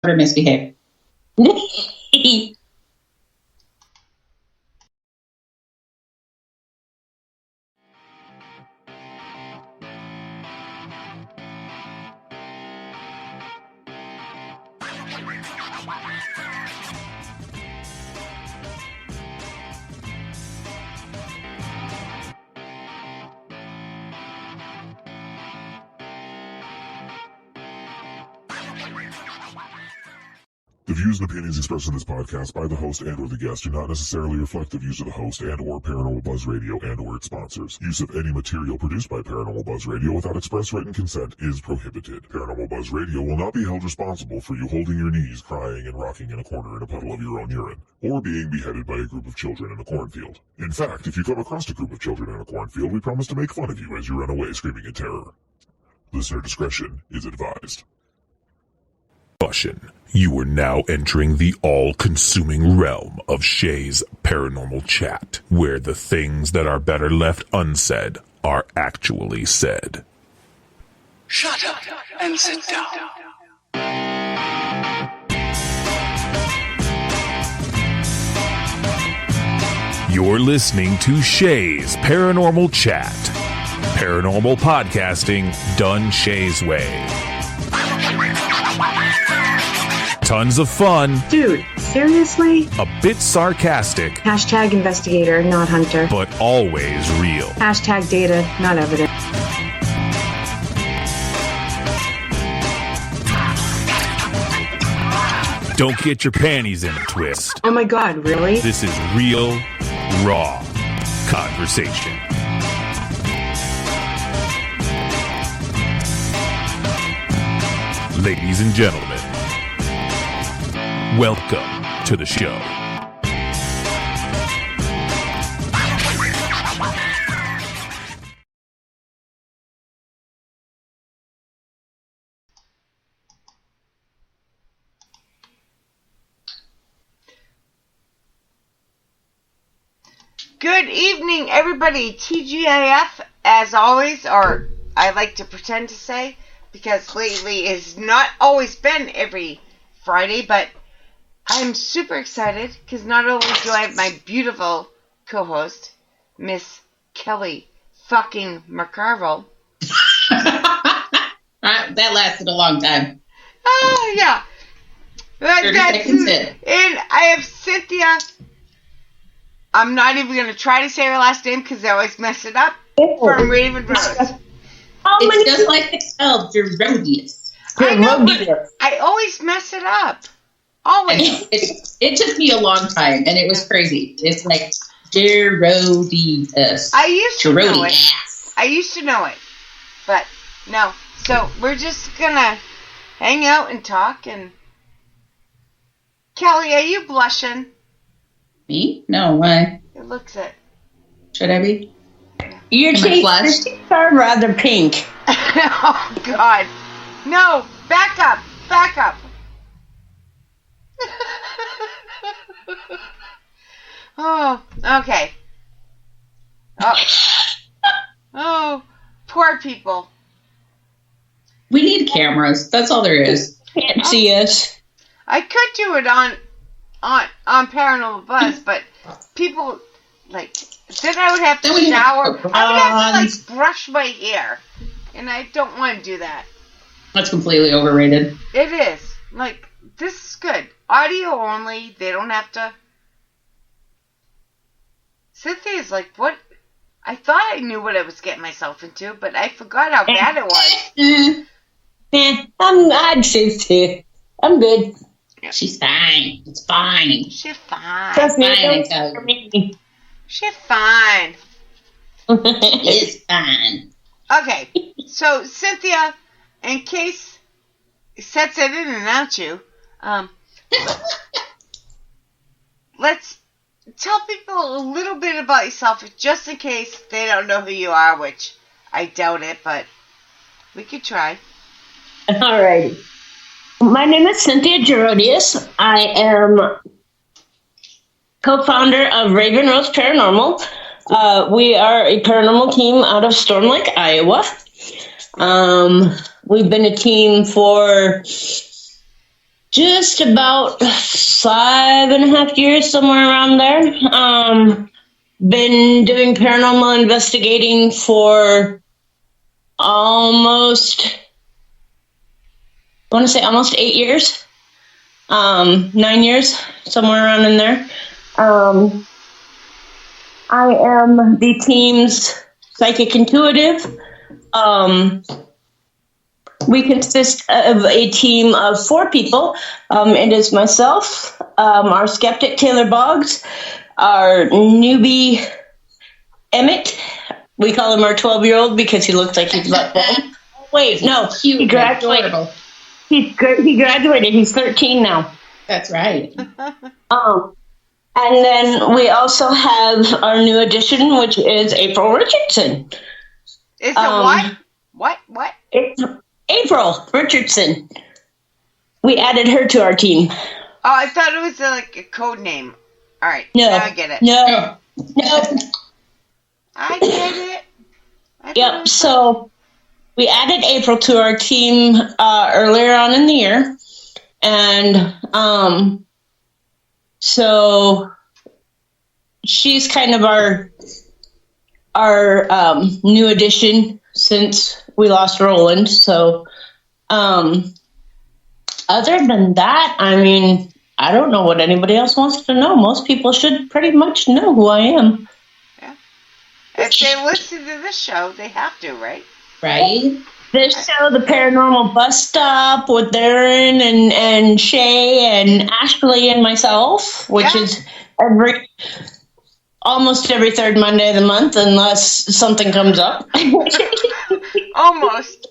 Or misbehave. The views and opinions expressed in this podcast by the host and or the guest do not necessarily reflect the views of the host and or Paranormal Buzz Radio and or its sponsors. Use of any material produced by Paranormal Buzz Radio without express written consent is prohibited. Paranormal Buzz Radio will not be held responsible for you holding your knees, crying, and rocking in a corner in a puddle of your own urine, or being beheaded by a group of children in a cornfield. In fact, if you come across a group of children in a cornfield, we promise to make fun of you as you run away screaming in terror. Listener discretion is advised. Caution. You are now entering the all-consuming realm of Shay's Paranormal Chat, where the things that are better left unsaid are actually said. Shut up and sit down. You're listening to Shay's Paranormal Chat. Paranormal podcasting done Shay's way. Tons of fun. Dude, seriously? A bit sarcastic. Hashtag investigator, not hunter. But always real. Hashtag data, not evidence. Don't get your panties in a twist. Oh my god, really? This is real, raw conversation. Ladies and gentlemen, welcome to the show. Good evening, everybody. TGIF, as always, or I like to pretend to say, because lately it's not always been every Friday, but I'm super excited because not only do I have my beautiful co-host, Miss Kelly fucking McCarville. That lasted a long time. Oh, yeah. 30 seconds in. And I have Cynthia. I'm not even going to try to say her last name because I always mess it up. From Raven Rose. It's just like it's spelled, Gerodius. I know, but I always mess it up. Always. It took me a long time, and it was crazy. It's like Gerodius. I used to know it. I used to know it. But, no. So, we're just going to hang out and talk. And Kelly, are you blushing? Me? No, why? It looks it. Should I be? Your cheeks are rather pink. Oh, God. No, back up. Back up. Oh, okay. Oh, poor people. We need cameras. That's all there is. Can't see us. I could do it on Paranormal Buzz, but people, like, then I would have to shower. I would have to, like, brush my hair. And I don't want to do that. That's completely overrated. It is. Like, this is good. Audio only. They don't have to. Cynthia's like, what? I thought I knew what I was getting myself into, but I forgot how bad it was. I'd say too. I'm good. She's fine. It's fine. She's fine. Trust me, Fine, for me. She's fine. It's fine. Okay, so Cynthia, in case Seth I didn't announce you, let's tell people a little bit about yourself, just in case they don't know who you are, which I doubt it, but we could try. Alrighty. My name is Cynthia Gerodius. I am co-founder of Raven Rose Paranormal. We are a paranormal team out of Storm Lake, Iowa. We've been a team for Just about 5.5 years, somewhere around there. Been doing paranormal investigating for almost 8 years. 9 years, somewhere around in there. I am the team's psychic intuitive. We consist of a team of 4 people. It is myself, our skeptic Taylor Boggs, our newbie Emmett. We call him our 12-year-old because he looks like he's about 12. Wait, no, Cute, he graduated. adorable. He graduated. He's 13 now. That's right. And then we also have our new addition, which is April Richardson. Is it what? What? It's April Richardson. We added her to our team. Oh, I thought it was like a code name. All right. No. Now I get it. No. I get it. Yep. So we added April to our team earlier on in the year. And so she's kind of our new addition since we lost Roland. So other than that, I mean, I don't know what anybody else wants to know. Most people should pretty much know who I am. Yeah. If they listen to this show, they have to, right? Right? This show, The Paranormal Bus Stop, with Darren and Shay and Ashley and myself, which is almost every third Monday of the month, unless something comes up. Almost.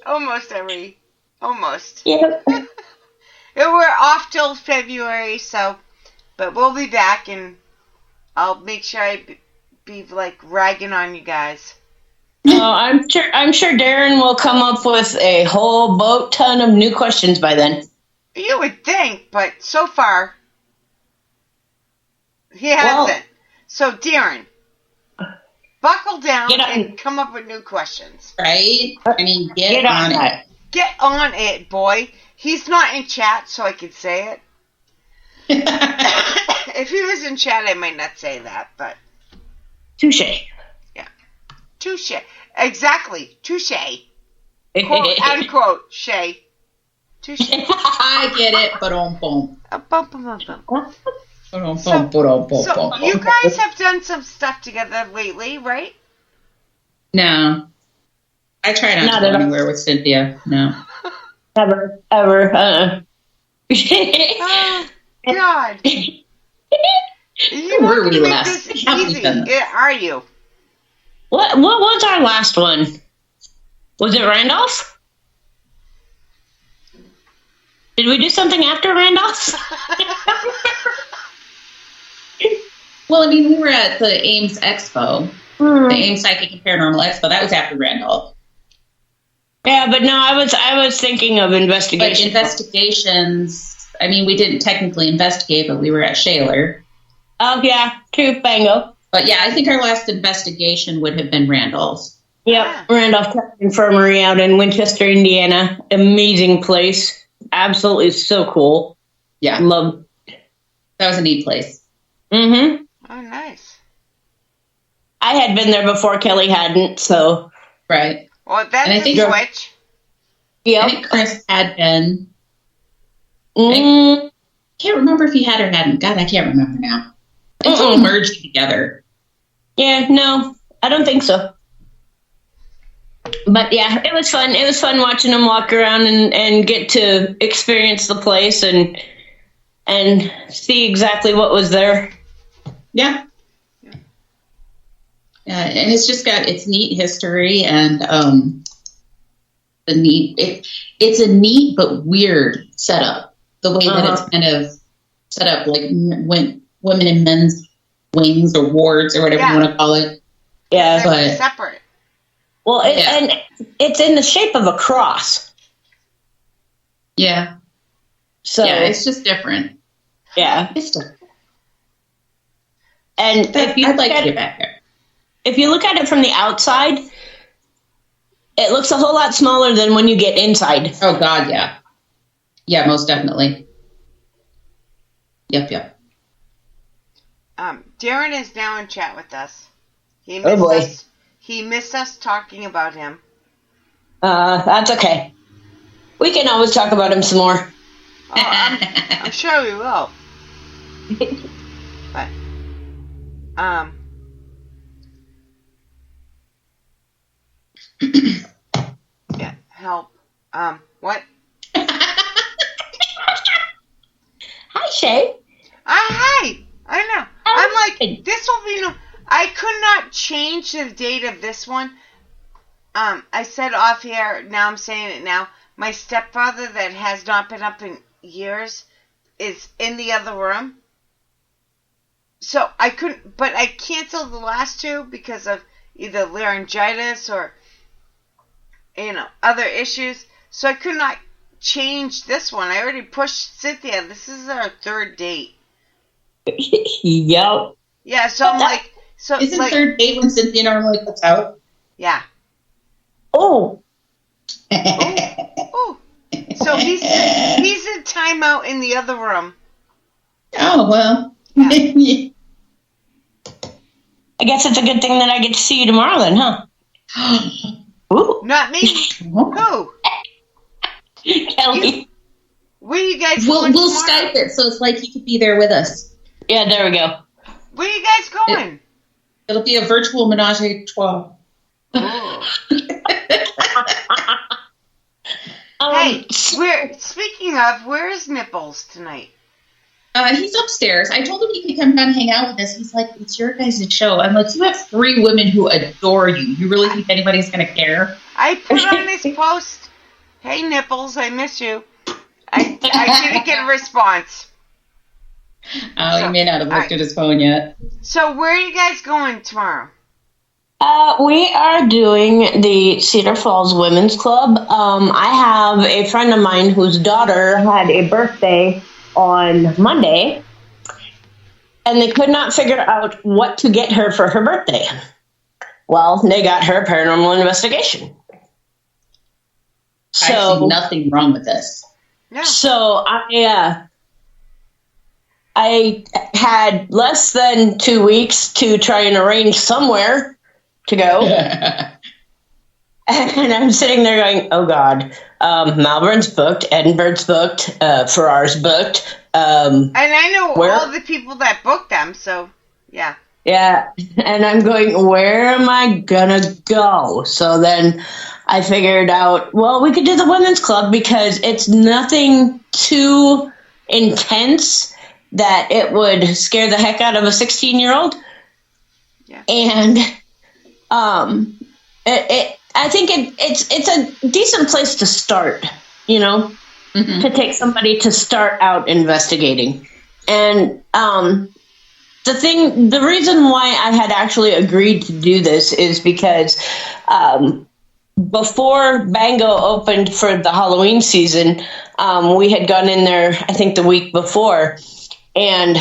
Yep. We're off till February, but we'll be back, and I'll make sure I be like ragging on you guys. Oh, I'm sure Darren will come up with a whole boat ton of new questions by then. You would think, but so far he hasn't. So Darren, buckle down and come up with new questions. Right? I mean, get on it. Get on it, boy. He's not in chat, so I could say it. If he was in chat, I might not say that, but... Touche. Yeah. Touche. Exactly. Touche. Quote, unquote, Shay. Touche. I get it. Ba-dum-bum. So you guys have done some stuff together lately, right? No. I try not to go anywhere with Cynthia. No. Ever. Oh, God. You Where were want we to make last? this How easy. we done this? Are you? What was our last one? Was it Randolph? Did we do something after Randolph? Well, I mean, we were at the Ames Expo, the Ames Psychic and Paranormal Expo. That was after Randolph. Yeah, but no, I was thinking of investigation. But investigations, I mean, we didn't technically investigate, but we were at Shaler. Oh, yeah, true, bango. But yeah, I think our last investigation would have been Randolph's. Yep, Randolph Infirmary out in Winchester, Indiana. Amazing place. Absolutely so cool. Yeah. Love. That was a neat place. Mm-hmm. Oh, nice. I had been there before Kelly hadn't, so. Right. Well, that's a switch. Yep. I think Chris had been. Mm. I can't remember if he had or hadn't. God, I can't remember now. It's all merged together. Yeah, no, I don't think so. But yeah, it was fun. It was fun watching them walk around and get to experience the place and see exactly what was there. Yeah. Yeah, and it's just got its neat history and it's a neat but weird setup. The way that it's kind of set up, like when women and men's wings or wards or whatever you want to call it. Yeah, but separate. Well, and it's in the shape of a cross. Yeah. So yeah, it's just different. Yeah, it's different. And if you I'd like to get back there. If you look at it from the outside, it looks a whole lot smaller than when you get inside. Oh God, yeah. Yeah, most definitely. Yep. Darren is now in chat with us. He Oh, boy. He missed us talking about him. That's okay. We can always talk about him some more. Oh, I'm sure we will. But, yeah, help. What? Hi, Shay. Hi. I know. I'm like, this will be no. I could not change the date of this one. I said off here. Now I'm saying it now. My stepfather, that has not been up in years, is in the other room. So I couldn't, but I canceled the last two because of either laryngitis or, other issues. So I could not change this one. I already pushed Cynthia. This is our third date. Yep. Yeah, so I'm like, so isn't like, third date when Cynthia normally puts out? Yeah. Oh. Oh. So he's in timeout in the other room. Oh, well. Yeah. I guess it's a good thing that I get to see you tomorrow then, huh? Ooh. Not me. Who? Kelly. Where you guys We'll going tomorrow? Skype it so it's like you could be there with us. Yeah, there we go. Where you guys going? It'll be a virtual menage a trois. Hey, speaking of, where is Nipples tonight? He's upstairs. I told him he could come down and hang out with us. He's like, it's your guys' show. I'm like, you have 3 women who adore you. You really think anybody's going to care? I put on this post, hey Nipples, I miss you. I didn't get a response. Oh, he may not have looked at his phone yet. So where are you guys going tomorrow? We are doing the Cedar Falls Women's Club. I have a friend of mine whose daughter had a birthday on Monday, and they could not figure out what to get her for her birthday. Well, they got her a paranormal investigation. So, I see nothing wrong with this. No. So I had less than 2 weeks to try and arrange somewhere to go. And I'm sitting there going, oh God, Malvern's booked, Edinburgh's booked, Farrar's booked. And I know where? all the people that booked them, so yeah. Yeah, and I'm going, where am I gonna go? So then I figured out, well, we could do the women's club because it's nothing too intense that it would scare the heck out of a 16-year-old. Yeah. And I think it's a decent place to start, to take somebody to start out investigating. And the reason why I had actually agreed to do this is because before Bango opened for the Halloween season, we had gone in there, I think the week before, and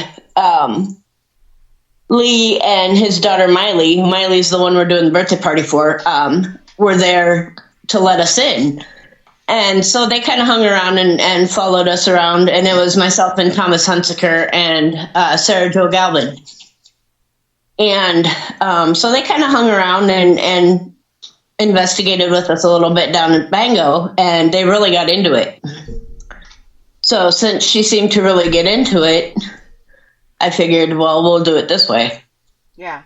Lee and his daughter Miley's the one we're doing the birthday party for, were there to let us in. And so they kind of hung around and followed us around, and it was myself and Thomas Hunsaker and Sarah Jo Galvin. And so they kind of hung around and investigated with us a little bit down at Bango, and they really got into it. So since she seemed to really get into it, I figured, well, we'll do it this way. Yeah.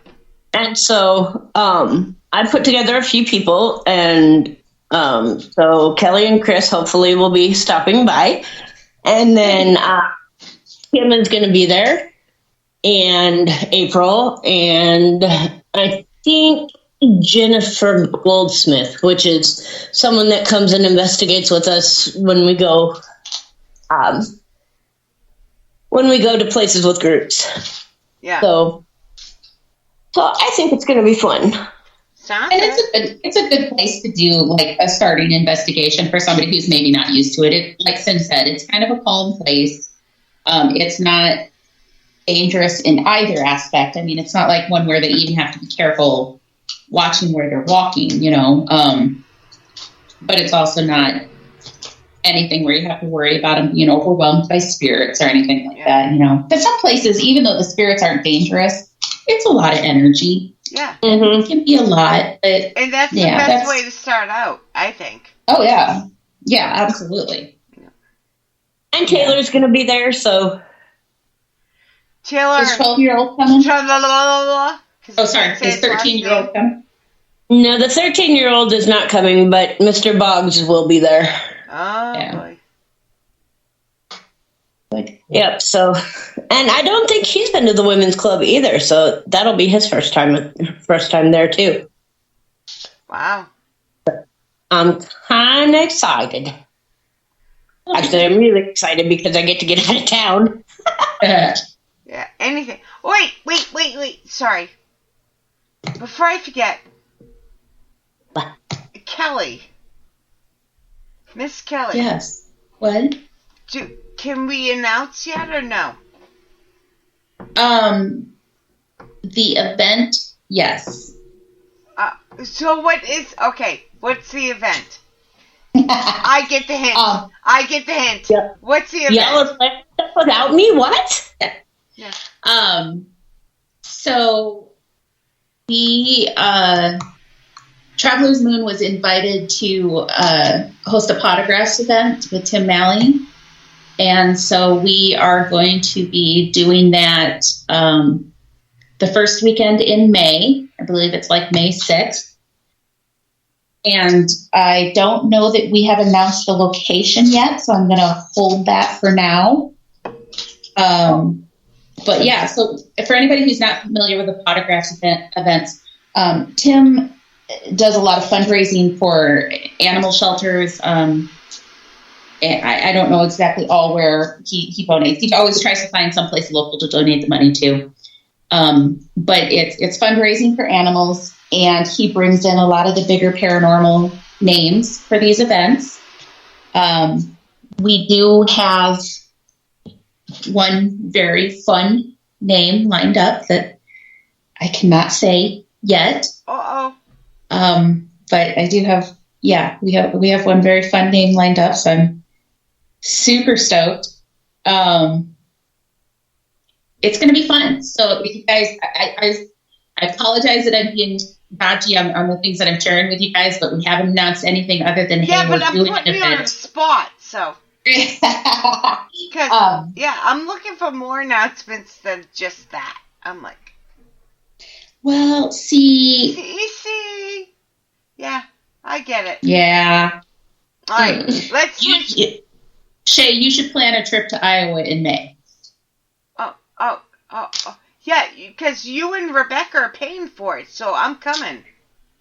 And so I put together a few people, and so Kelly and Chris hopefully will be stopping by. And then Kim is going to be there, and April, and I think Jennifer Goldsmith, which is someone that comes and investigates with us when we go to places with groups. Yeah. So I think it's going to be fun. Sounds And good. it's a good place to do like a starting investigation for somebody who's maybe not used to it. Like Sim said, it's kind of a calm place. It's not dangerous in either aspect. I mean, it's not like one where they even have to be careful watching where they're walking, But it's also not anything where you have to worry about them being overwhelmed by spirits or anything like that, Because some places, even though the spirits aren't dangerous, it's a lot of energy. Yeah. It can be a lot. But, and that's the best way to start out, I think. Oh, yeah. Yeah, absolutely. And Taylor's going to be there, so... Taylor... Is 12-year-old coming? Oh, sorry. Is 13-year-old coming? No, the 13-year-old is not coming, but Mr. Boggs will be there. Oh, boy. Yep, so... And I don't think he's been to the women's club either, so that'll be his first time there, too. Wow. I'm kind of excited. Actually, I'm really excited because I get to get out of town. Yeah, anything. Wait. Sorry. Before I forget. What? Kelly. Miss Kelly. Yes. What? Can we announce yet or no? The event, yes. So what's the event? I get the hint. Yep. What's the event? Y'all are playing stuff without me? What? Yeah. So the Traveler's Moon was invited to host a Potographs event with Tim Malley. And so we are going to be doing that the first weekend in May. I believe it's like May 6th. And I don't know that we have announced the location yet, so I'm going to hold that for now. But yeah, so for anybody who's not familiar with the Potographs events, Tim does a lot of fundraising for animal shelters. I don't know exactly all where he donates. He always tries to find someplace local to donate the money to. But it's fundraising for animals, and he brings in a lot of the bigger paranormal names for these events. We do have one very fun name lined up that I cannot say yet. Uh-oh. But I do have, we have one very fun name lined up, so I'm super stoked. It's going to be fun. So if you guys, I apologize that I'm being dodgy on the things that I'm sharing with you guys, but we haven't announced anything other than, yeah, hey, but we're I'm doing putting an you on event. the spot, so. Because, I'm looking for more announcements than just that. I'm like. Well, see. Yeah, I get it. Yeah. All right, let's switch. Shay, you should plan a trip to Iowa in May. Oh. Yeah, because you and Rebecca are paying for it, so I'm coming.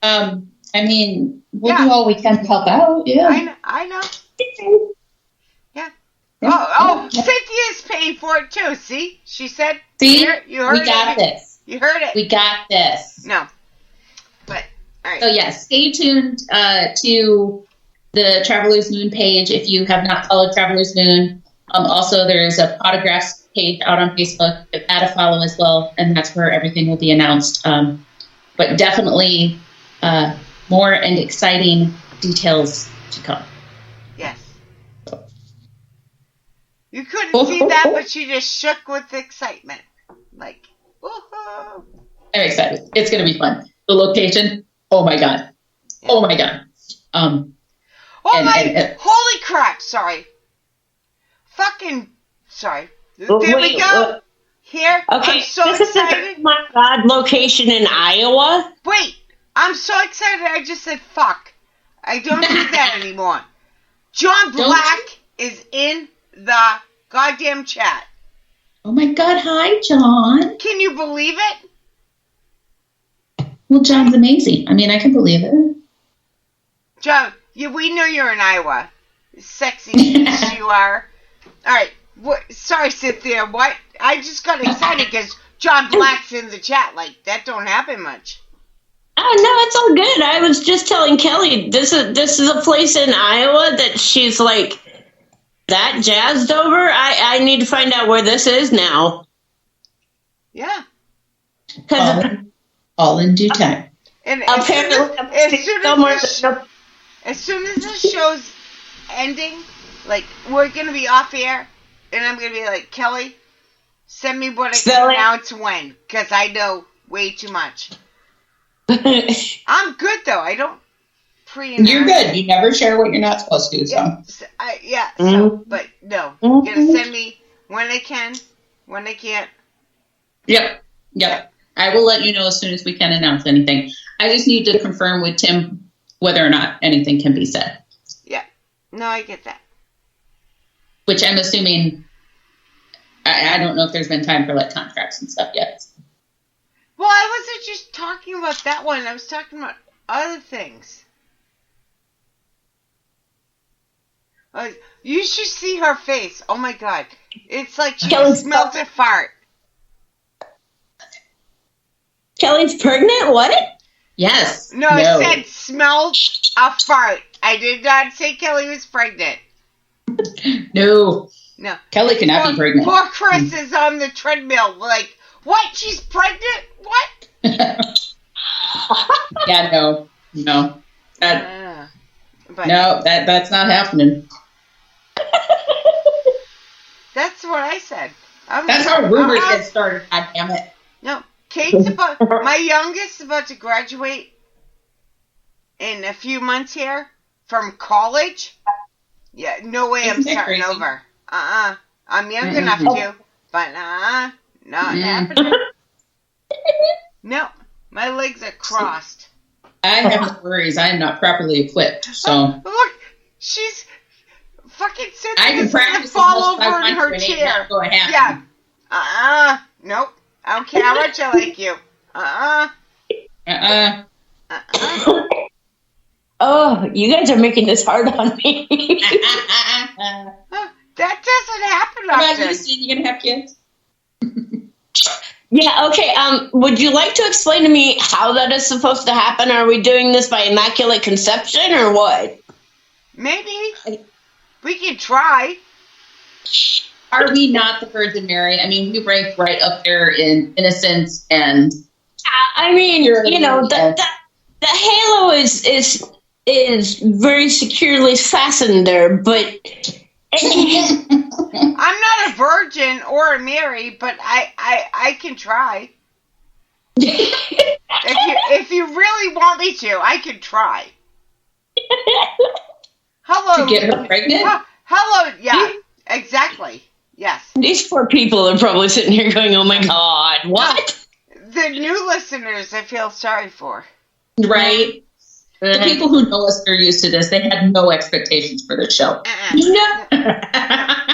I mean, we'll do all we can to help out. Yeah. I know. Yeah. Oh, Cynthia's paying for it too. See? She said. See? You heard we got this. You heard it. We got this. No. But, all right. So, yes, stay tuned to the Traveler's Moon page if you have not followed Traveler's Moon. Also, there's a Potographs page out on Facebook. Give that a follow as well, and that's where everything will be announced. But definitely more and exciting details to come. Yes. You couldn't see that, but she just shook with excitement. Like, woohoo! I'm excited. It's going to be fun. The location, oh my God. Oh my God. Holy crap, sorry. Sorry. There we go. Here, Okay, I'm so this excited. is my God location in Iowa. Wait, I'm so excited I just said fuck. I don't do that anymore. John Black is in the goddamn chat. Oh my God, hi, John. Can you believe it? Well, John's amazing. I mean, I can believe it. John, we know you're in Iowa. Sexy as you are. All right. Sorry, Cynthia. What? I just got excited because John Black's in the chat. Like, that don't happen much. Oh, no, it's all good. I was just telling Kelly, this is a place in Iowa that she's like that jazzed over. I need to find out where this is now. Yeah. All in due time. And apparently, as soon as this show's ending, Like, we're going to be off air, and I'm going to be like, Kelly, send me what I Silly. can announce when, because I know way too much. I'm good, though. I don't pre-announce. You're good. You never share what you're not supposed to. So. But no. You're going to send me when I can, when I can't. Yep. I will let you know as soon as we can announce anything. I just need to confirm with Tim whether or not anything can be said. Yeah. No, I get that. Which I'm assuming, I don't know if there's been time for like contracts and stuff yet. Well, I wasn't just talking about that one. I was talking about other things. You should see her face. Oh my God. It's like she smells a fart. Kelly's pregnant? What? Yes. No, I said smelled a fart. I did not say Kelly was pregnant. No. Kelly cannot be Poor pregnant. Poor Chris is on the treadmill. Like, what? She's pregnant? What? Yeah, no. That's not happening. That's what I said. That's how rumors get started, God damn it. No, my youngest is about to graduate in a few months here from college. Yeah, no way I'm starting over. I'm young enough to, but not happening. No, my legs are crossed. I have no worries. I am not properly equipped, so. Look, she's fucking sitting I can practice fall over in her chair. Yeah. Nope. I don't care how much I like you. Oh, you guys are making this hard on me. That doesn't happen How often. about you, Steve? You gonna have kids? Yeah, okay. Would you like to explain to me how that is supposed to happen? Are we doing this by immaculate conception or what? Maybe. We can try. Are we not the Virgin Mary? I mean, we rank right up there in innocence and. I mean, the halo is very securely fastened there, but. I'm not a virgin or a Mary, but I can try. if you really want me to, I can try. Hello. To get her pregnant? Hello, yeah, exactly. Yes. These poor people are probably sitting here going, oh my God, what? The new listeners I feel sorry for. Right? The people who know us are used to this. They had no expectations for the show. No.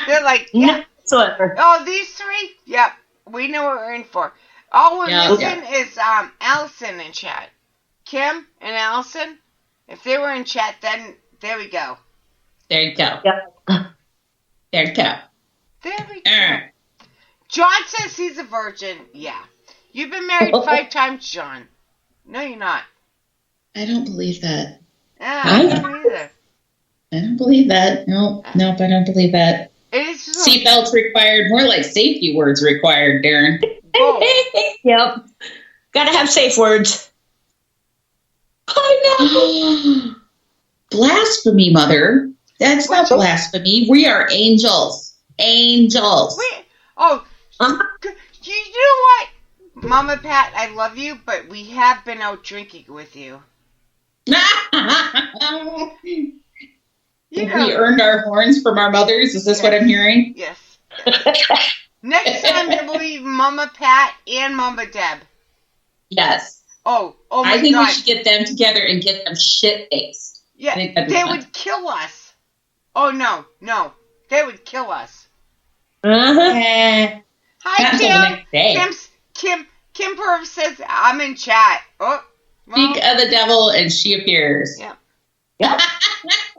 They're like, yeah. Whatsoever. Oh, these three? Yep. We know what we're in for. All we're missing is Allison in chat. Kim and Allison, if they were in chat, then there we go. There you go. Yep. There you go. There we go. John says he's a virgin. Yeah. You've been married 5 times, John. No, you're not. I don't believe that. I don't either. I don't believe that. Nope, I don't believe that. Seatbelts required. More like safety words required, Darren. Yep. Gotta have safe words. I know. Blasphemy, Mother. That's not blasphemy. We are angels. Angels. You know what? Mama Pat, I love you, but we have been out drinking with you. We earned our horns from our mothers. Is this what I'm hearing? Yes. Next time, I believe Mama Pat and Mama Deb. Yes. Oh my God. I think we should get them together and get them shit-faced. Yeah, they would kill us. Oh, no. They would kill us. Uh-huh. Hi, Kim. Kim Perv says, I'm in chat. Oh, well. Speak of the devil and she appears. Yeah. Yep.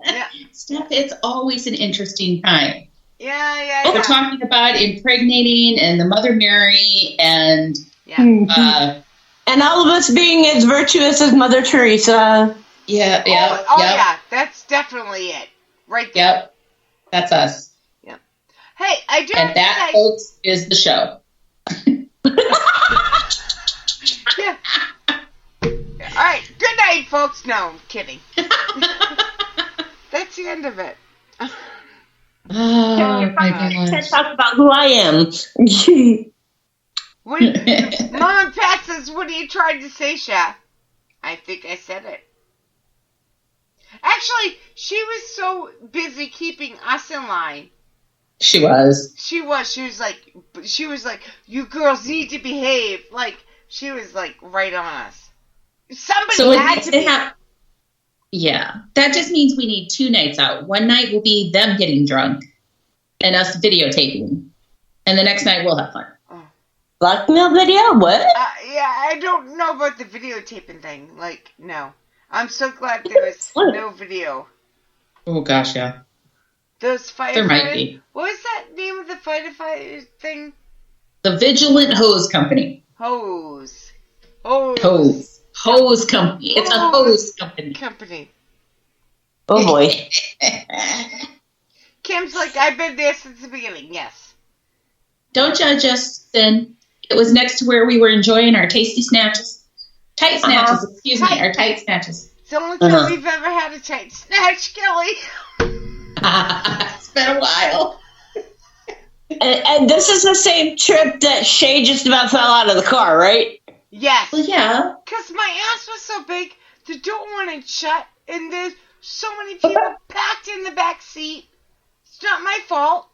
Yeah. Steph, it's always an interesting time. Yeah. We're talking about impregnating and the Mother Mary and... Yeah. And all of us being as virtuous as Mother Teresa. Yeah. Yeah. That's definitely it. Right there. Yep. That's us. Yep. Hey, I do And that, folks, is the show. Yeah. All right. Good night, folks. No, I'm kidding. That's the end of it. Oh, my Can't gosh. talk about who I am. Mama Pat says, what are you trying to say, Sha? I think I said it. Actually, she was so busy keeping us in line. She was. She was like, you girls need to behave. Like, she was like right on us. Somebody So it had needs to to be. have. Yeah, that just means we need 2 nights out. One night will be them getting drunk and us videotaping, and the next night we'll have fun. Blackmail video? What? Yeah, I don't know about the videotaping thing. Like, no. I'm so glad there was no video. Oh gosh, yeah. Those firefighters. There might be. What was that name of the firefighter thing? The Vigilant Hose Company. Hose. Hose Company. It's a hose company. Oh boy. Kim's like, I've been there since the beginning. Yes. Don't judge us, Sin. It was next to where we were enjoying our tasty snatches. Tight snatches, excuse me, our tight snatches. It's the only time we've ever had a tight snatch, Kelly. It's been a while. And this is the same trip that Shay just about fell out of the car, right? Yes. Well, yeah. Because my ass was so big, the door wouldn't shut, and there's so many people packed in the back seat. It's not my fault.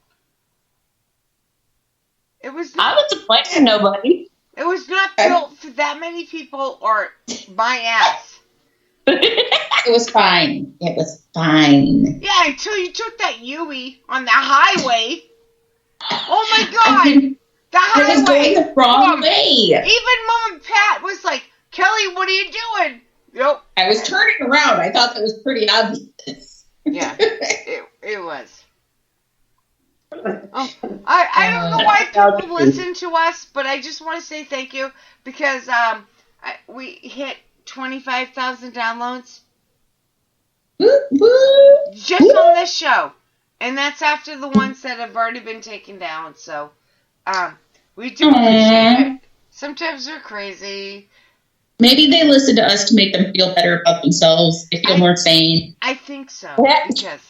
It was not. I wasn't blaming nobody. It was not built for that many people or my ass. It was fine. It was fine. Yeah, until you took that Yui on the highway. Oh my God. The highway. I was going the wrong way. Even Mom and Pat was like, Kelly, what are you doing? Nope. I was turning around. I thought that was pretty obvious. Yeah, it was. Oh, I don't know why people listen to us, but I just want to say thank you because we hit 25,000 downloads just on this show, and that's after the ones that have already been taken down. So we do appreciate it. Sometimes we're crazy. Maybe they listen to us to make them feel better about themselves. They feel more sane. I think so because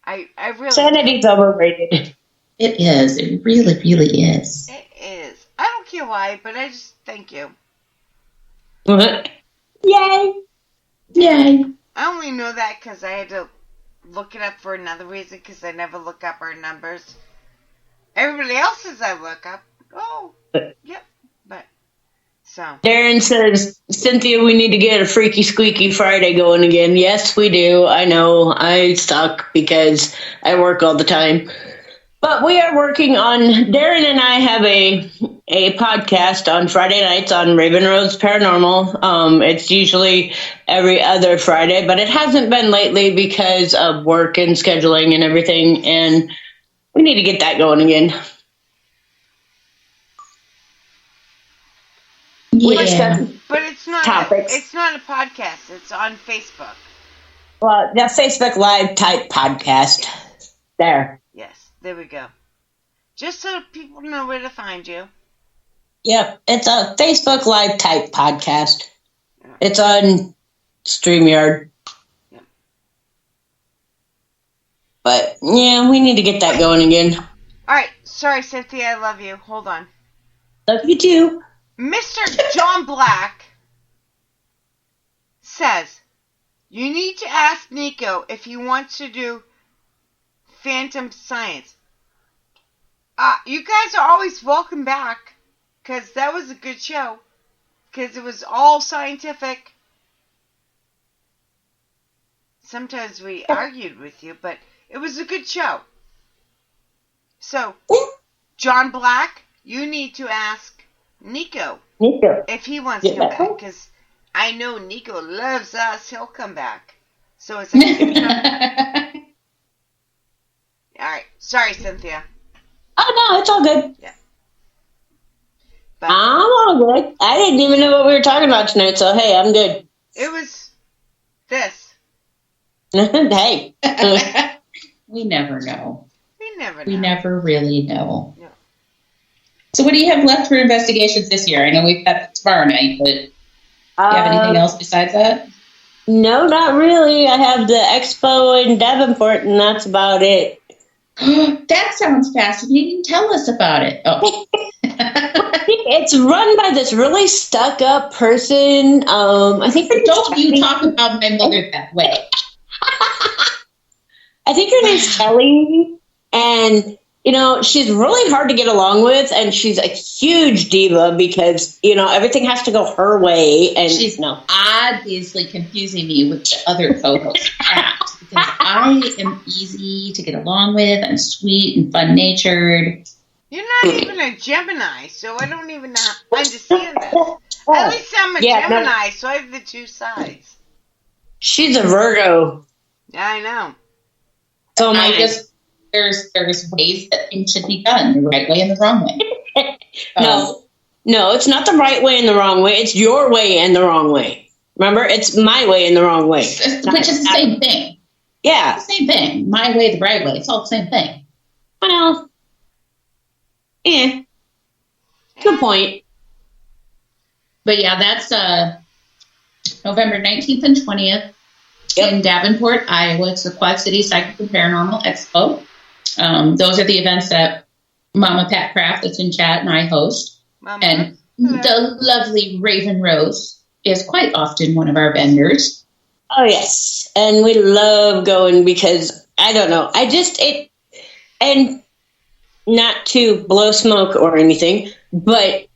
I really Sanity's overrated. It is. It really, really is. It is. I don't care why, but I just thank you. Yay! Yay. I only know that because I had to look it up for another reason because I never look up our numbers. Everybody else's I look up. Oh, yep. But, so. Darren says, Cynthia, we need to get a Freaky Squeaky Friday going again. Yes, we do. I know. I suck because I work all the time. But we are working on, Darren and I have a podcast on Friday nights on Raven Rose Paranormal. It's usually every other Friday, but it hasn't been lately because of work and scheduling and everything, and we need to get that going again. Yeah. But it's not Topics. It's not a podcast. It's on Facebook. Well, that Facebook Live type podcast. There. Yes, there we go. Just so people know where to find you. Yep, it's a Facebook Live type podcast. It's on StreamYard. Yep. But, yeah, we need to get that going again. Alright, sorry, Cynthia, I love you. Hold on. Love you too. Mr. John Black says, you need to ask Nico if he wants to do Phantom Science. You guys are always welcome back, because that was a good show, because it was all scientific. Sometimes we argued with you, but it was a good show. So, John Black, you need to ask Nico if he wants to come back, because I know Nico loves us. He'll come back. So it's a good show. Alright, sorry, Cynthia. Oh, no, it's all good. Yeah. But I'm all good. I didn't even know what we were talking about tonight, so hey, I'm good. it was this. Hey. We never know. We never know. We never really know. Yeah. So what do you have left for investigations this year? I know we've got tomorrow night, but do you have anything else besides that? No, not really. I have the expo in Davenport, and that's about it. That sounds fascinating. Tell us about it. Oh. It's run by this really stuck-up person. I think. Don't you talk about my mother that way. I think her name's Kelly, and she's really hard to get along with, and she's a huge diva because everything has to go her way, and she's obviously confusing me with the other co-host Pat, because I am easy to get along with. I'm sweet and fun-natured. You're not even a Gemini, so I don't even understand this. At least I'm a Gemini, so I have the two sides. She's a Virgo. Yeah, I know. So there's ways that things should be done, the right way and the wrong way. No, it's not the right way and the wrong way. It's your way and the wrong way. Remember, it's my way and the wrong way. Which is the same thing. Yeah. It's the same thing. My way, the right way. It's all the same thing. Well, good point. But yeah, that's November 19th and 20th. In Davenport, Iowa. It's the Quad City Psychic and Paranormal Expo. Those are the events that Mama Pat Kraft, that's in chat, and I host. And the lovely Raven Rose is quite often one of our vendors. Oh, yes. And we love going because, I don't know, and not to blow smoke or anything, but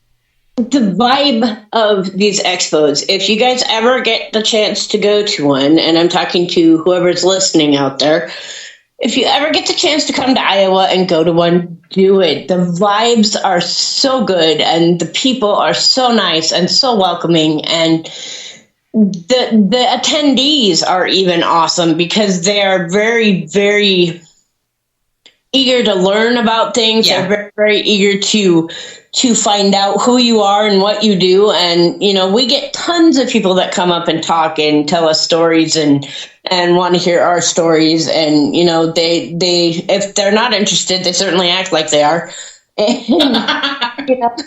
the vibe of these expos, if you guys ever get the chance to go to one, and I'm talking to whoever's listening out there, if you ever get the chance to come to Iowa and go to one, do it. The vibes are so good, and the people are so nice and so welcoming, and the attendees are even awesome because they are very, very eager to learn about things. Yeah. They're very, very eager to find out who you are and what you do. And, we get tons of people that come up and talk and tell us stories and want to hear our stories. And, they if they're not interested, they certainly act like they are. And,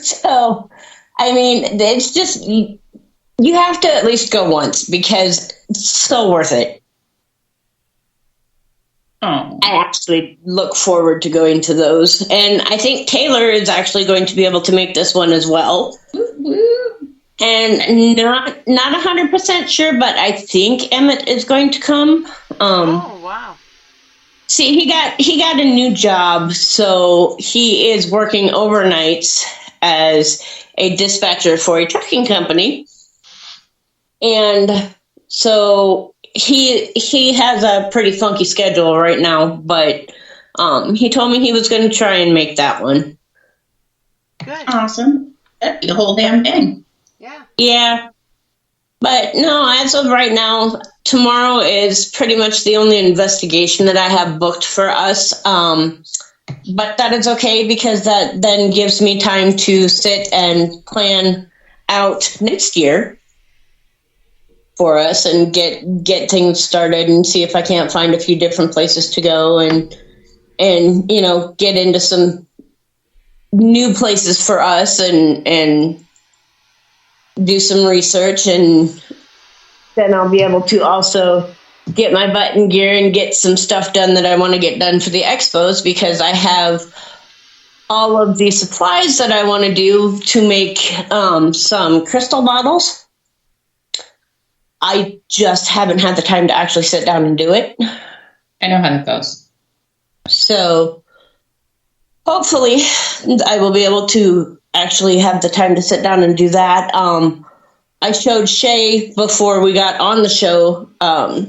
so, I mean, it's just, you have to at least go once because it's so worth it. Oh. I actually look forward to going to those. And I think Taylor is actually going to be able to make this one as well. And not 100% sure, but I think Emmett is going to come. Oh, wow. See, he got a new job, so he is working overnights as a dispatcher for a trucking company. And so he has a pretty funky schedule right now, but he told me he was going to try and make that one. Good. Awesome. That'd be the whole damn thing. Yeah. Yeah. But no, as of right now, tomorrow is pretty much the only investigation that I have booked for us. But that is okay because that then gives me time to sit and plan out next year for us and get things started and see if I can't find a few different places to go and get into some new places for us and do some research, and then I'll be able to also get my butt in gear and get some stuff done that I want to get done for the expos because I have all of the supplies that I want to do to make some crystal bottles. I just haven't had the time to actually sit down and do it. I know how that goes. So hopefully I will be able to actually have the time to sit down and do that. I showed Shay before we got on the show. I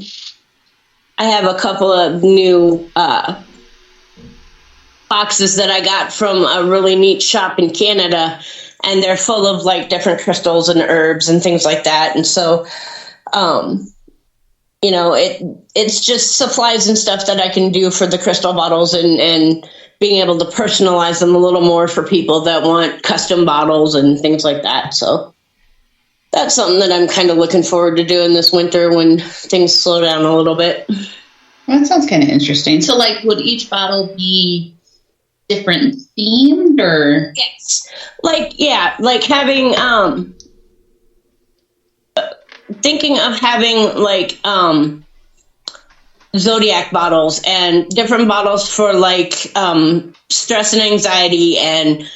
have a couple of new boxes that I got from a really neat shop in Canada, and they're full of like different crystals and herbs and things like that. And so it's just supplies and stuff that I can do for the crystal bottles and being able to personalize them a little more for people that want custom bottles and things like that. So that's something that I'm kind of looking forward to doing this winter when things slow down a little bit. Well, that sounds kind of interesting. So, would each bottle be different themed or? Yes. Having, thinking of having Zodiac bottles and different bottles for like stress and anxiety and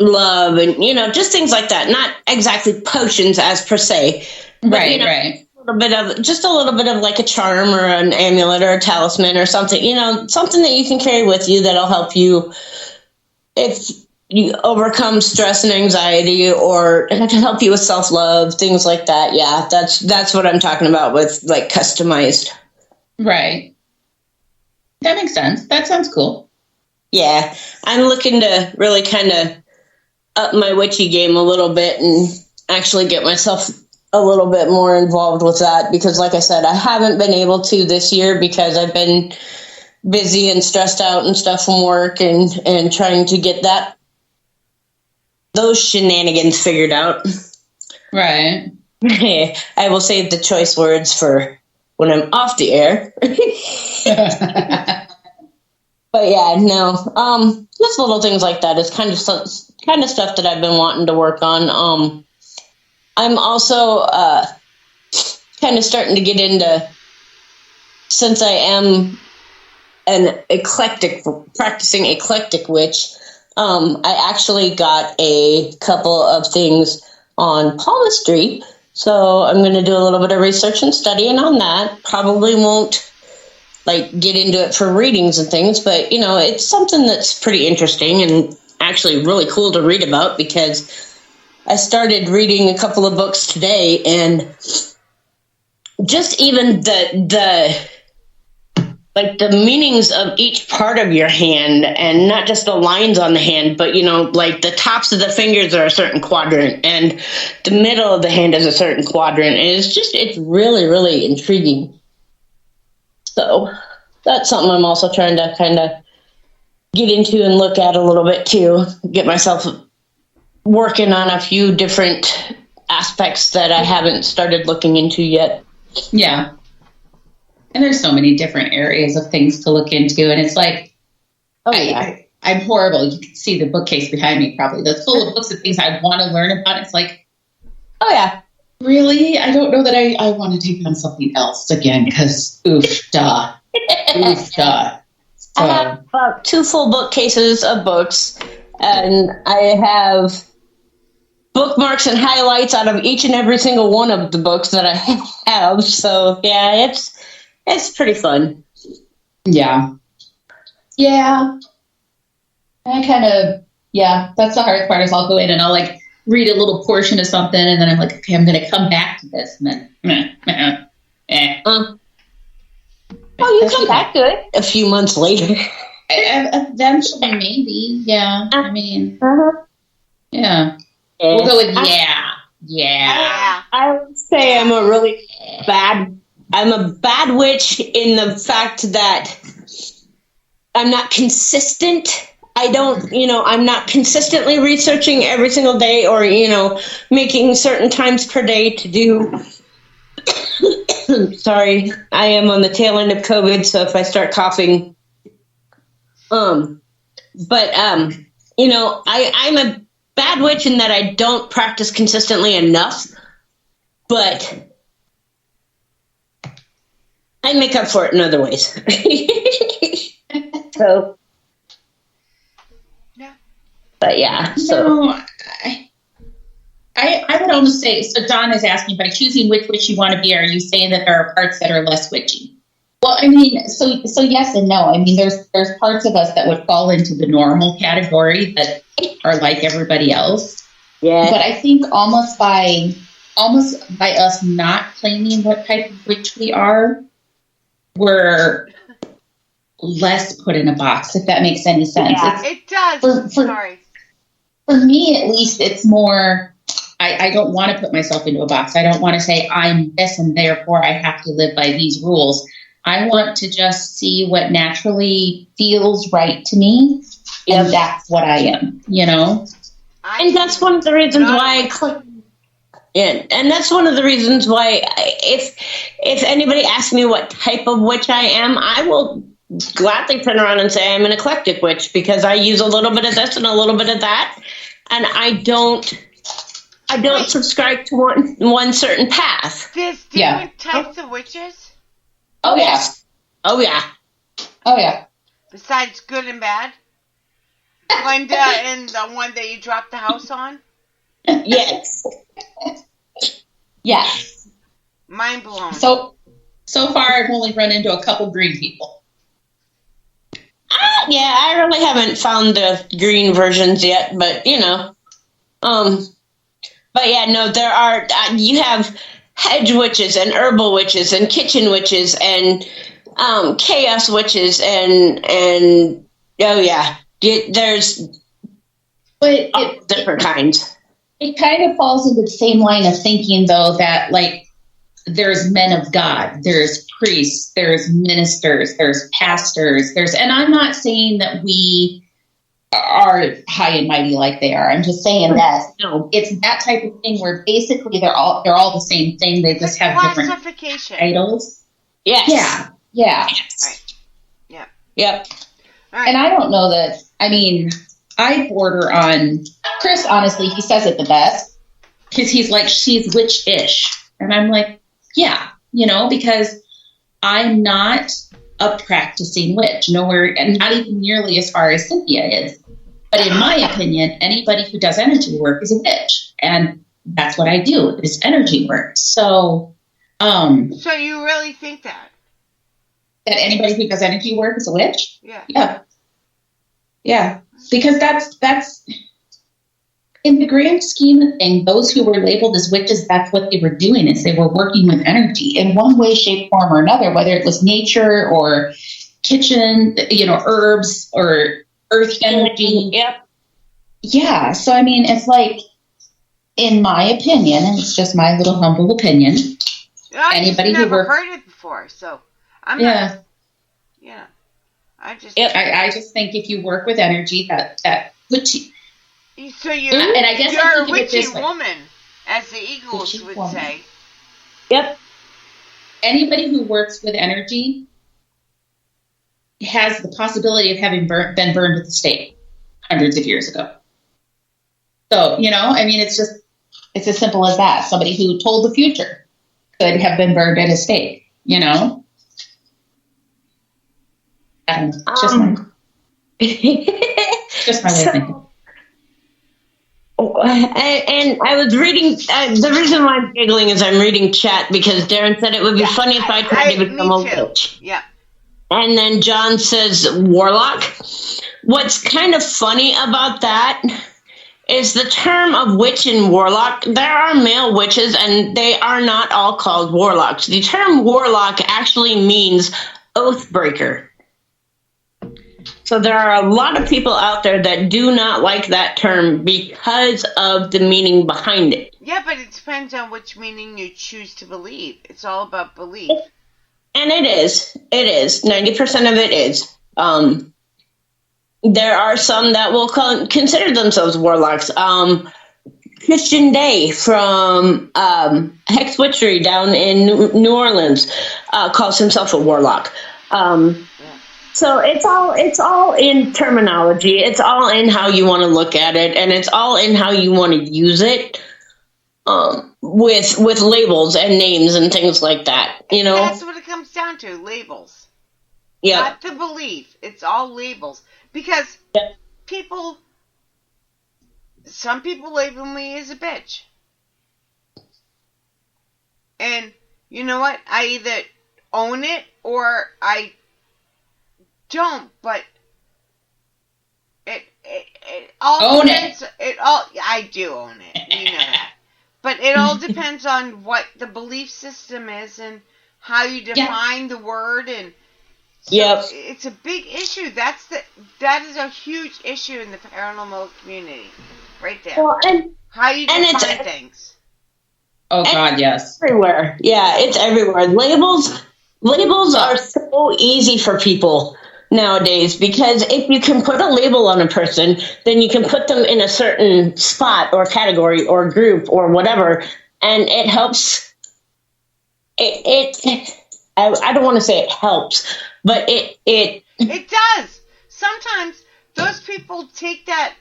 love and just things like that. Not exactly potions as per se, but, right. Just a little bit of like a charm or an amulet or a talisman or something. Something that you can carry with you that'll help you if you overcome stress and anxiety, or to help you with self-love, things like that. Yeah, that's what I'm talking about with like customized. Right. That makes sense. That sounds cool. Yeah, I'm looking to really kind of up my witchy game a little bit and actually get myself a little bit more involved with that, because like I said, I haven't been able to this year because I've been busy and stressed out and stuff from work and trying to get those shenanigans figured out. Right. I will save the choice words for when I'm off the air. But yeah, no, just little things like that. It's kind of stuff that I've been wanting to work on. I'm also kind of starting to get into, since I am an practicing eclectic witch. I actually got a couple of things on palmistry, so I'm going to do a little bit of research and studying on that. Probably won't get into it for readings and things, but it's something that's pretty interesting and actually really cool to read about, because I started reading a couple of books today, and just even the meanings of each part of your hand, and not just the lines on the hand, but the tops of the fingers are a certain quadrant and the middle of the hand is a certain quadrant, and it's really, really intriguing. So that's something I'm also trying to kind of get into and look at a little bit too. Get myself working on a few different aspects that I haven't started looking into yet. Yeah. And there's so many different areas of things to look into. And it's like, I'm horrible. You can see the bookcase behind me probably. That's full of books of things I want to learn about. It's like, oh yeah. Really? I don't know that I want to take on something else again, because oof, duh. Oof, duh. So. I have about 2 full bookcases of books, and I have bookmarks and highlights out of each and every single one of the books that I have. So yeah, it's pretty fun. Yeah. Yeah. I kind of, that's the hard part, is I'll go in and I'll read a little portion of something, and then I'm like, okay, I'm going to come back to this, and then, you come back to it a few months later. Eventually, maybe, yeah. I mean, yeah. We'll go with yeah. I would say I'm a bad witch in the fact that I'm not consistent. I'm not consistently researching every single day, or, making certain times per day to do. Sorry, I am on the tail end of COVID, so if I start coughing, I'm a bad witch in that I don't practice consistently enough, but I make up for it in other ways. So. But yeah, so. No, I would almost say, so Don is asking, by choosing which witch you want to be, are you saying that there are parts that are less witchy? Well, I mean, so yes and no. I mean, there's parts of us that would fall into the normal category that are like everybody else. Yeah. But I think almost by us not claiming what type of witch we are, we're less put in a box, if that makes any sense. Yeah, it does. Sorry. For me, at least, it's more, I don't want to put myself into a box. I don't want to say I'm this and therefore I have to live by these rules. I want to just see what naturally feels right to me, and that's what I am, And that's one of the reasons why I click. Yeah, and that's one of the reasons why if anybody asks me what type of witch I am, I will gladly turn around and say I'm an eclectic witch, because I use a little bit of this and a little bit of that, and I don't I don't subscribe to one certain path. There's different types of witches? Oh, yes. Oh, yeah. Oh, yeah. Besides good and bad? Glenda and the one that you dropped the house on? Yes. Yes. Mind blown. So far, I've only run into a couple green people. Yeah, I really haven't found the green versions yet, but, but yeah, no, there are, you have hedge witches and herbal witches and kitchen witches and chaos witches and oh yeah, there's different kinds. It kind of falls into the same line of thinking, though, that like there's men of God, there's priests, there's ministers, there's pastors, and I'm not saying that we are high and mighty like they are. I'm just saying that it's that type of thing where basically they're all the same thing. They just have different titles. Yes. Yeah. Yes. Right. Yeah. Yep. Right. And I don't know that. I mean, I border on Chris. Honestly, he says it the best because he's like, she's witch-ish, and I'm like, yeah, because I'm not a practicing witch, nowhere, and not even nearly as far as Cynthia is. But in my opinion, anybody who does energy work is a witch, and that's what I do, is energy work. So, so you really think that anybody who does energy work is a witch? Yeah. Because that's in the grand scheme of things, those who were labeled as witches, that's what they were doing, is they were working with energy in one way, shape, form, or another, whether it was nature or kitchen, herbs or earth energy. Yep. Yeah. So, I mean, it's like, in my opinion, and it's just my little humble opinion, I've never heard it before, so I'm not. Yeah. I just think if you work with energy, that puts you. So and I guess you're a witchy woman, as the Eagles would say. Yep. Anybody who works with energy has the possibility of having been burned at the stake hundreds of years ago. So, I mean, it's as simple as that. Somebody who told the future could have been burned at a stake, I don't know. Just my way of thinking. And I was reading, the reason why I'm giggling is I'm reading chat because Darren said it would be funny if I tried to become a witch. Yeah. And then John says warlock. What's kind of funny about that is the term of witch and warlock. There are male witches and they are not all called warlocks. The term warlock actually means oath breaker. So there are a lot of people out there that do not like that term because of the meaning behind it. Yeah, but it depends on which meaning you choose to believe. It's all about belief. And it is. 90% of it is. There are some that will consider themselves warlocks. Christian Day from Hex Witchery down in New Orleans calls himself a warlock. So it's all in terminology. It's all in how you want to look at it, and it's all in how you want to use it, with labels and names and things like that. That's what it comes down to: labels. Yeah. Not the belief. It's all labels because some people label me as a bitch, and you know what? I either own it or I don't, but it all own depends. I do own it. You know that, but it all depends on what the belief system is and how you define the word, and so it's a big issue. That is a huge issue in the paranormal community, right there. Well, and how you define things. Oh God, yes, everywhere. Yeah, it's everywhere. Labels are so easy for people nowadays because if you can put a label on a person, then you can put them in a certain spot or category or group or whatever, and it helps. I don't want to say it helps, but it does. Sometimes those people take that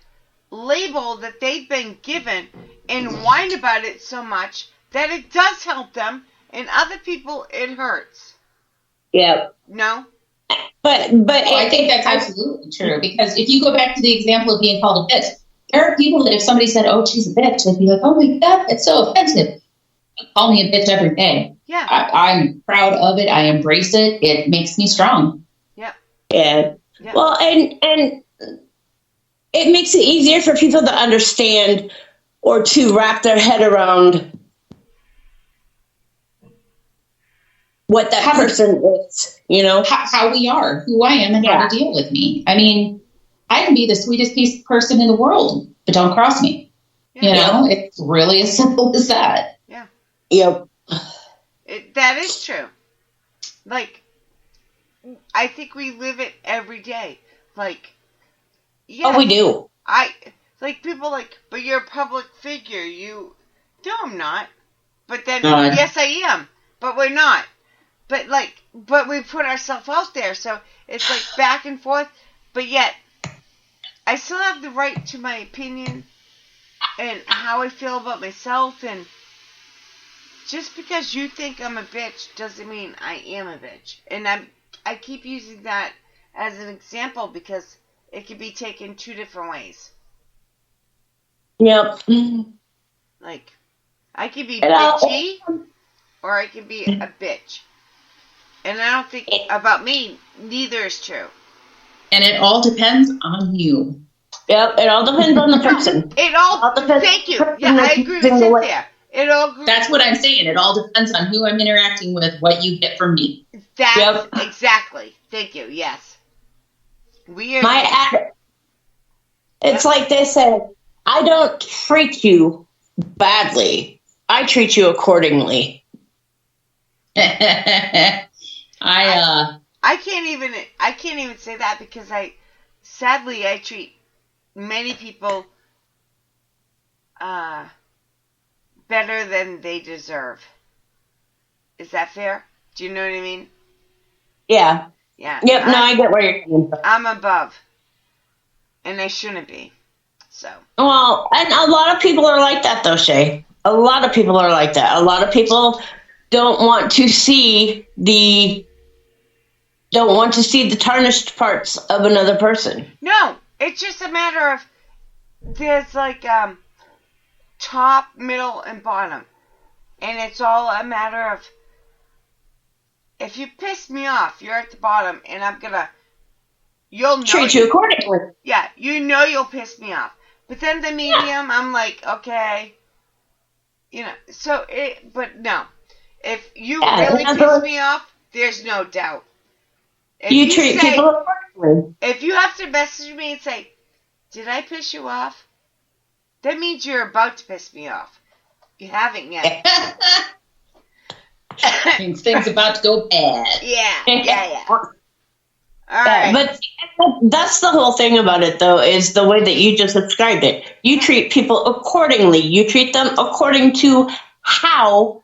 label that they've been given and whine about it so much that it does help them, and other people it hurts. Yeah. No? But I think that's absolutely true, because if you go back to the example of being called a bitch, there are people that if somebody said, oh, she's a bitch, they'd be like, oh my God, that's so offensive. Call me a bitch every day. Yeah. I'm proud of it. I embrace it. It makes me strong. Yep. Yeah. Yep. Well, and it makes it easier for people to understand or to wrap their head around what that person is, you know? How we are, who I am, and how to deal with me. I mean, I can be the sweetest person in the world, but don't cross me. Yeah. You know, it's really as simple as that. Yeah. Yep. That is true. Like, I think we live it every day. Like, yeah. Oh, we do. Like, people like, but you're a public figure. No, I'm not. But then, yes, I am. But we're not. But we put ourselves out there. So it's like back and forth. But yet, I still have the right to my opinion and how I feel about myself. And just because you think I'm a bitch doesn't mean I am a bitch. And I keep using that as an example because it can be taken two different ways. Yep. Like, I can be bitchy or I can be a bitch. And I don't think about me, neither is true. And it all depends on you. Yep, it all depends on the person. It all depends. Thank you. Yeah, I agree with Cynthia. That's what I'm saying. It all depends on who I'm interacting with, what you get from me. Exactly. Thank you. Yes. It's like they said, I don't treat you badly. I treat you accordingly. I can't even say that because sadly I treat many people better than they deserve. Is that fair? Do you know what I mean? Yeah. Yeah. Yep, I get where you're coming from. I'm above. And I shouldn't be. So. Well, and a lot of people are like that though, Shay. A lot of people are like that. A lot of people don't want to see the tarnished parts of another person. No, it's just a matter of there's like top, middle, and bottom. And it's all a matter of if you piss me off, you're at the bottom and you'll know treat you accordingly. Yeah, you'll piss me off. But then the medium, I'm like, okay. You know, but no. If you really piss me off, there's no doubt. If you treat people accordingly. If you have to message me and say, did I piss you off? That means you're about to piss me off. You haven't yet. Means things about to go bad. Yeah. All right. But that's the whole thing about it, though, is the way that you just described it. You treat people accordingly. You treat them according to how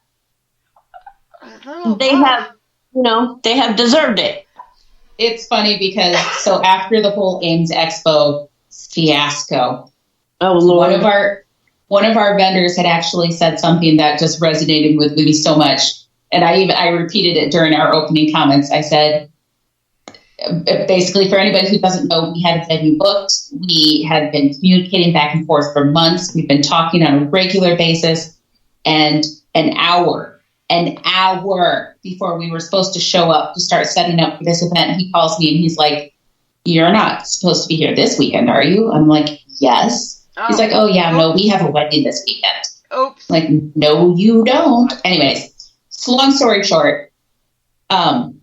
they have deserved it. It's funny because after the whole Ames Expo fiasco, Lord. one of our vendors had actually said something that just resonated with me so much, and I repeated it during our opening comments. I said, basically, for anybody who doesn't know, we had a venue booked. We had been communicating back and forth for months. We've been talking on a regular basis, and an hour before we were supposed to show up to start setting up for this event, he calls me and he's like, "You're not supposed to be here this weekend, are you?" I'm like, "Yes." He's like, "Oh yeah, no, we have a wedding this weekend." Oops. Like, no, you don't. Anyways, so long story short, are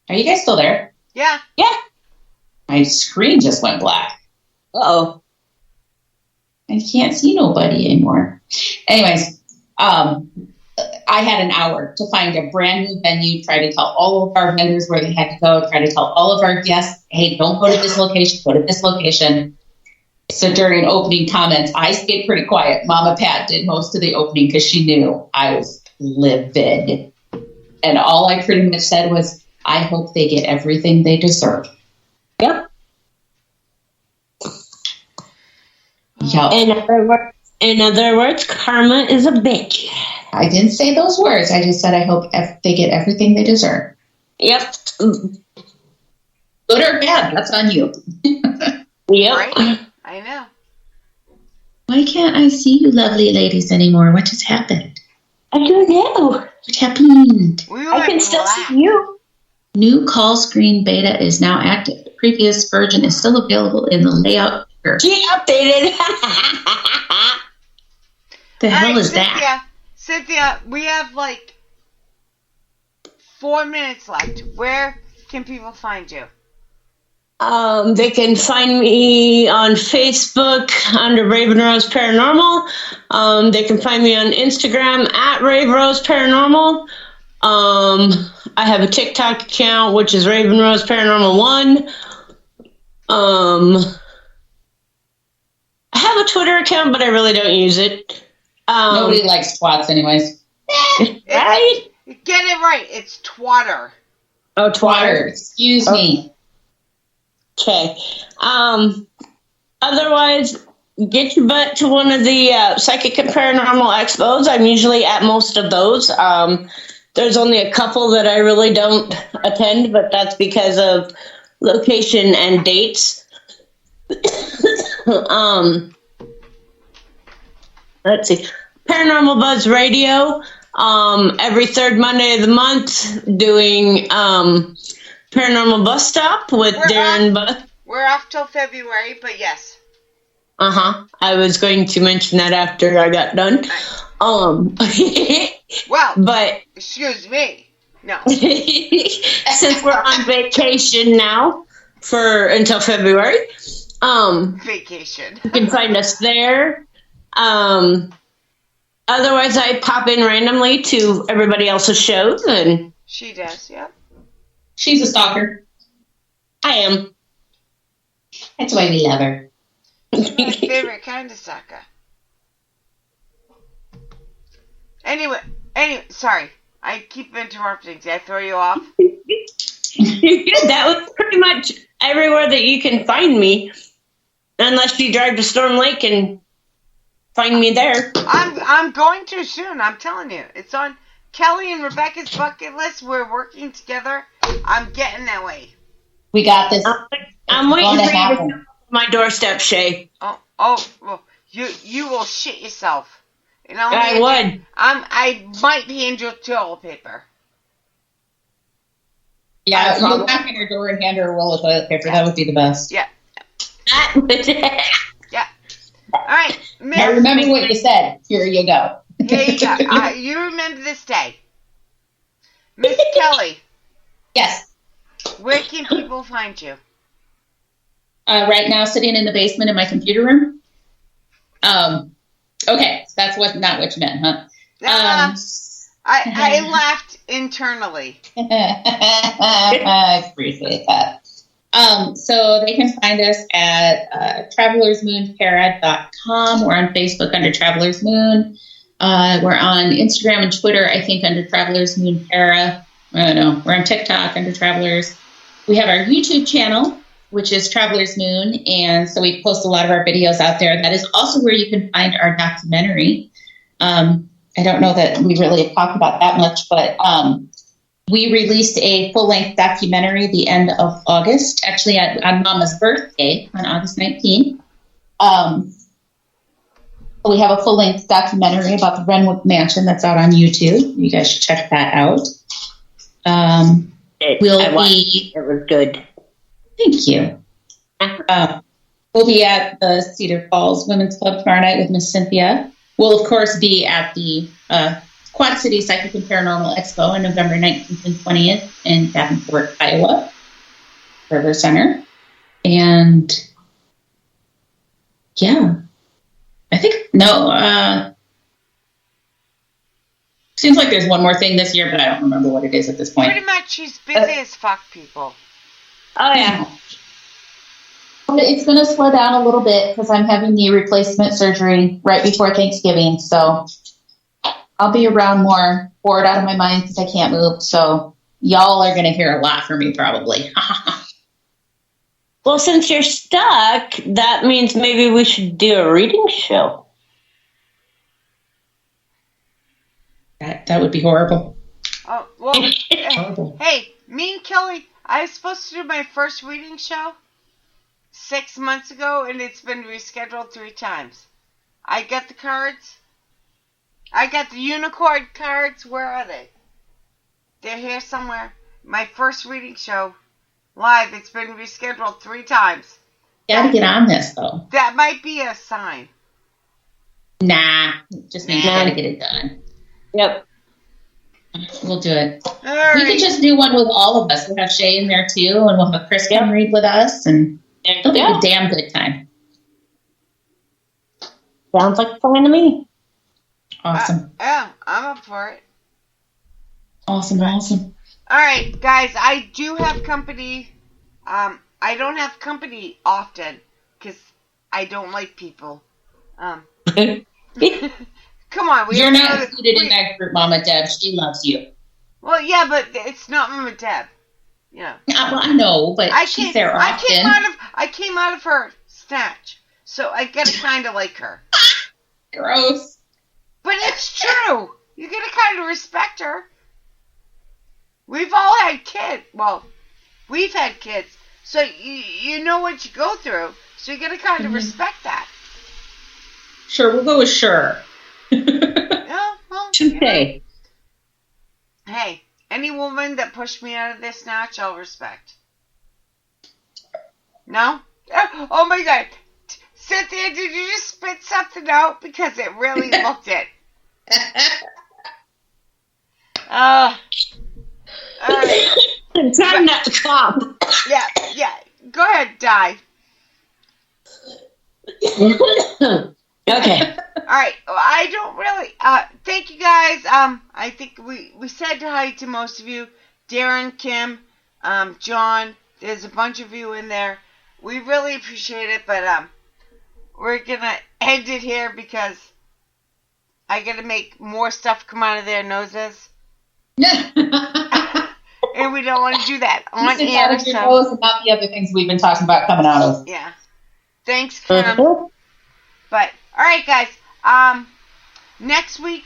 you guys still there? Yeah. My screen just went black. Uh-oh. I can't see nobody anymore. Anyways, I had an hour to find a brand new venue, try to tell all of our vendors where they had to go, try to tell all of our guests, hey, don't go to this location, go to this location. So during opening comments, I stayed pretty quiet. Mama Pat did most of the opening because she knew I was livid. And all I pretty much said was, I hope they get everything they deserve. Yep. Yep. In other words, karma is a bitch. I didn't say those words. I just said I hope they get everything they deserve. Yep. Good or bad, that's on you. Yep. Right? I know. Why can't I see you lovely ladies anymore? What just happened? I don't know. What happened? I can still see you. New call screen beta is now active. The previous version is still available in the layout here. She updated. The hell right, is that? Cynthia, we have like 4 minutes left. Where can people find you? They can find me on Facebook under Raven Rose Paranormal. They can find me on Instagram at Rave Rose Paranormal. I have a TikTok account, which is Raven Rose Paranormal 1. I have a Twitter account, but I really don't use it. Nobody likes twats anyways. Right? Get it right. It's Twatter. Oh, Twatter. Excuse me. Okay. Otherwise, get your butt to one of the Psychic and Paranormal Expos. I'm usually at most of those. There's only a couple that I really don't attend, but that's because of location and dates. Let's see. Paranormal Buzz Radio, every third Monday of the month, doing Paranormal Bus Stop with Darren Bus. We're off till February, but yes. I was going to mention that after I got done. Well, but excuse me. No. Since we're on vacation now until February, vacation. You can find us there. Otherwise, I pop in randomly to everybody else's shows, and she does. Yeah. She's a stalker. I am. That's why we love her. She's my favorite kind of sucker. Anyway, sorry. I keep interrupting. Did I throw you off? That was pretty much everywhere that you can find me. Unless you drive to Storm Lake and find me there. I'm going to soon. I'm telling you. It's on Kelly and Rebecca's bucket list. We're working together. I'm getting that way. We got this. I'm waiting for you to come to my doorstep, Shay. Oh, well, you will shit yourself. You know, I would. I might hand you toilet paper. Yeah, you knock on your door and hand her a roll of toilet paper. That would be the best. Yeah. Yeah. All right. Now remember what you said. Here you go. Here you go. You remember this day. Miss Kelly. Yes. Where can people find you? Right now, sitting in the basement in my computer room. Okay, that's not what you meant, huh? I laughed internally. I appreciate that. So they can find us at travelersmoonpara.com. We're on Facebook under Travelers Moon. We're on Instagram and Twitter, I think, under Travelers Moon Para. I don't know. We're on TikTok under Travelers. We have our YouTube channel, which is Travelers Moon, and so we post a lot of our videos out there. That is also where you can find our documentary. I don't know that we really have talked about that much, but we released a full-length documentary the end of August, actually on Mama's birthday on August 19th. We have a full-length documentary about the Renwick Mansion that's out on YouTube. You guys should check that out. It was good. Thank you. We'll be at the Cedar Falls Women's Club tomorrow night with Miss Cynthia. We'll, of course, be at the Quad City Psychic and Paranormal Expo on November 19th and 20th in Davenport, Iowa, River Center. And, yeah, I think, seems like there's one more thing this year, but I don't remember what it is at this point. Pretty much she's busy as fuck, people. Oh, yeah. It's going to slow down a little bit because I'm having knee replacement surgery right before Thanksgiving. So I'll be around more, bored out of my mind because I can't move. So y'all are going to hear a lot from me probably. Well, since you're stuck, that means maybe we should do a reading show. That would be horrible. Oh, well, Horrible. hey, me and Kelly, I was supposed to do my first reading show 6 months ago, and it's been rescheduled 3 times. I got the cards. I got the unicorn cards. Where are they? They're here somewhere. My first reading show, live, it's been rescheduled 3 times. Gotta get on this, though. That might be a sign. Nah, just means you gotta get it done. Yep. We'll do it. All right. We could just do one with all of us. We'll have Shay in there too, and we'll have Chris come read with us, and it'll be a damn good time. Sounds like fun to me. Awesome. Yeah, I'm up for it. Awesome. All right, guys, I do have company. I don't have company often because I don't like people. Come on, You're not included in that group, Mama Deb. She loves you. Well, yeah, but it's not Mama Deb. Yeah. Well, I know, but she's there often. I came out of her snatch, so I gotta kind of like her. Gross. But it's true. You gotta kind of respect her. We've all had kids. Well, we've had kids, so you know what you go through. So you gotta kind of respect that. Sure, we'll go with sure. Touché. Hey, any woman that pushed me out of this snatch, I'll respect. No? Oh my God. Cynthia, did you just spit something out? Because it really looked it. All right. Try not to cough. Yeah. Go ahead, Di. Okay. All right. I don't really. Thank you guys. I think we said hi to most of you. Darren, Kim, John. There's a bunch of you in there. We really appreciate it, but we're gonna end it here because I gotta make more stuff come out of their noses. And we don't want to do that on air. Out of your nose and not the other things we've been talking about coming out of. Yeah. Thanks, Kim. But all right, guys. Next week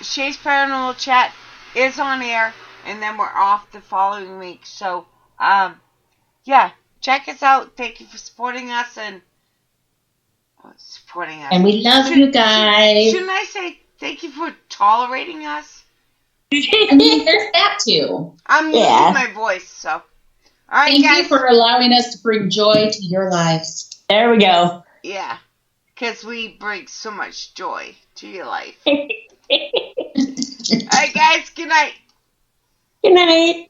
Shay's Paranormal Chat is on air, and then we're off the following week. So, yeah, check us out. Thank you for supporting us and supporting us. And we love you guys. Shouldn't I say thank you for tolerating us? I mean, there's that too. I'm using my voice, so. All right, Thank guys. you for allowing us to bring joy to your lives. There we go. Yeah, because we bring so much joy to your life. All right, guys. Good night. Good night.